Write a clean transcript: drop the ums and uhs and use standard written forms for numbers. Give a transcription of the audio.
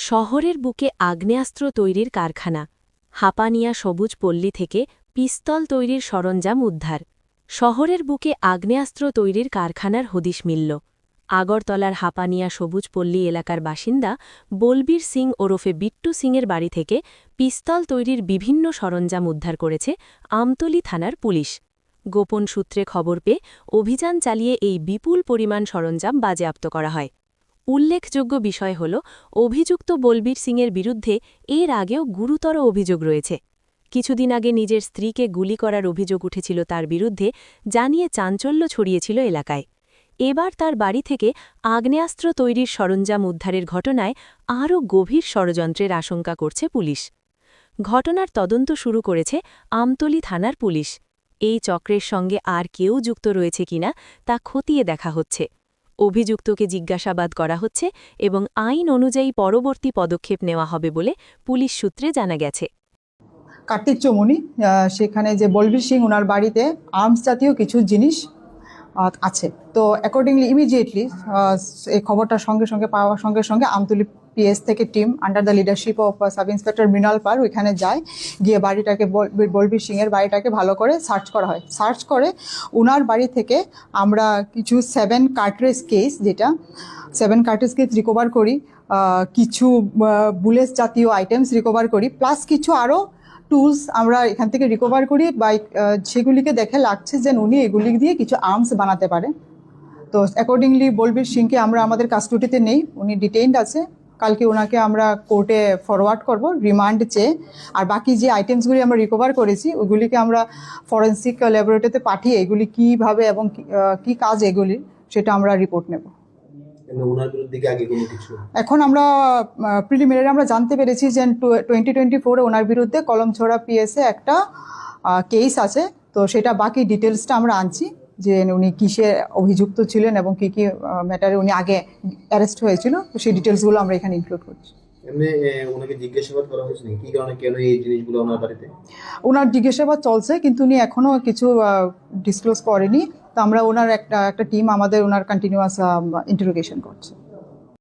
শহরের বুকে আগ্নেয়াস্ত্র তৈরির কারখানা। হাপানিয়া সবুজ পল্লী থেকে পিস্তল তৈরির সরঞ্জাম উদ্ধার। শহরের বুকে আগ্নেয়াস্ত্র তৈরির কারখানার হদিশ মিলল। আগরতলার হাপানিয়া সবুজ পল্লী এলাকার বাসিন্দা বলবীর সিং ওরফে বিট্টু সিংয়ের বাড়ি থেকে পিস্তল তৈরির বিভিন্ন সরঞ্জাম উদ্ধার করেছে আমতলী থানার পুলিশ। গোপন সূত্রে খবর পেয়ে অভিযান চালিয়ে এই বিপুল পরিমাণ সরঞ্জাম বাজেয়াপ্ত করা হয়। উল্লেখযোগ্য বিষয় হল, অভিযুক্ত বলবীর সিংয়ের বিরুদ্ধে এর আগেও গুরুতর অভিযোগ রয়েছে। কিছুদিন আগে নিজের স্ত্রীকে গুলি করার অভিযোগ উঠেছিল তার বিরুদ্ধে, জানিয়ে চাঞ্চল্য ছড়িয়েছিল এলাকায়। এবার তার বাড়ি থেকে আগ্নেয়াস্ত্র তৈরির সরঞ্জাম উদ্ধারের ঘটনায় আরও গভীর ষড়যন্ত্রের আশঙ্কা করছে পুলিশ। ঘটনার তদন্ত শুরু করেছে আমতলী থানার পুলিশ। এই চক্রের সঙ্গে আর কেউ যুক্ত রয়েছে কিনা তা খতিয়ে দেখা হচ্ছে। অভিযুক্তকে জিজ্ঞাসাবাদ করা হচ্ছে এবং আইন অনুযায়ী পরবর্তী পদক্ষেপ নেওয়া হবে বলে পুলিশ সূত্রে জানা গেছে। কার্তিক চৌমুনি, সেখানে যে বলবীর সিং ওনার বাড়িতে আর্মস জাতীয় কিছু জিনিস আছে। তো অ্যাকর্ডিংলি ইমিডিয়েটলি এই খবরটা পাওয়ার সঙ্গে সঙ্গে আমতলী পিএস থেকে team under the leadership of sub inspector Mrinal Pal ওইখানে যায়। গিয়ে বাড়িটাকে বলবীর সিংয়ের বাড়িটাকে ভালো করে সার্চ করা হয়। সার্চ করে ওনার বাড়ি থেকে আমরা কিছু 7 কার্ট্রিজ কেস রিকভার করি, কিছু বুলেট জাতীয় আইটেমস রিকভার করি, প্লাস কিছু আরও টুলস আমরা এখান থেকে রিকভার করি। সেগুলিকে দেখে লাগছে যে উনি এগুলি দিয়ে কিছু আর্মস বানাতে পারে। তো অ্যাকর্ডিংলি বলবীর সিংকে আমরা আমাদের কাস্টডিতে নেই, উনি ডিটেইনড আছে। কালকে ওনাকে আমরা কোর্টে ফরওয়ার্ড করব রিমান্ড চেয়ে। আর বাকি যে আইটেমসগুলি আমরা রিকভার করেছি ওইগুলিকে আমরা ফরেন্সিক ল্যাবরেটরিতে পাঠিয়ে এগুলি কীভাবে এবং কী কাজ এগুলি সেটা আমরা রিপোর্ট নেব। এখন আমরা প্রিলিমিনারি আমরা জানতে পেরেছি যে 2024 ওনার বিরুদ্ধে কলমছড়া পিএসে একটা কেস আছে। তো সেটা বাকি ডিটেলসটা আমরা আনছি যে উনি কিসে অভিযুক্ত ছিলেন এবং কী কী ম্যাটারে উনি আগে অ্যারেস্ট হয়েছিল। তো সেই ডিটেলসগুলো আমরা এখানে ইনক্লুড করছি। ওনাকে জিজ্ঞাসাবাদ করা হয়েছে কি কারণে কেন এই জিনিসগুলো ওনার বাড়িতে? ওনার জিজ্ঞাসাবাদ চলছে, কিন্তু উনি এখনও কিছু ডিসক্লোজ করেনি। তো আমরা ওনার একটা টিম আমাদের ওনার কন্টিনিউয়াস ইন্টারোগেশন করছে।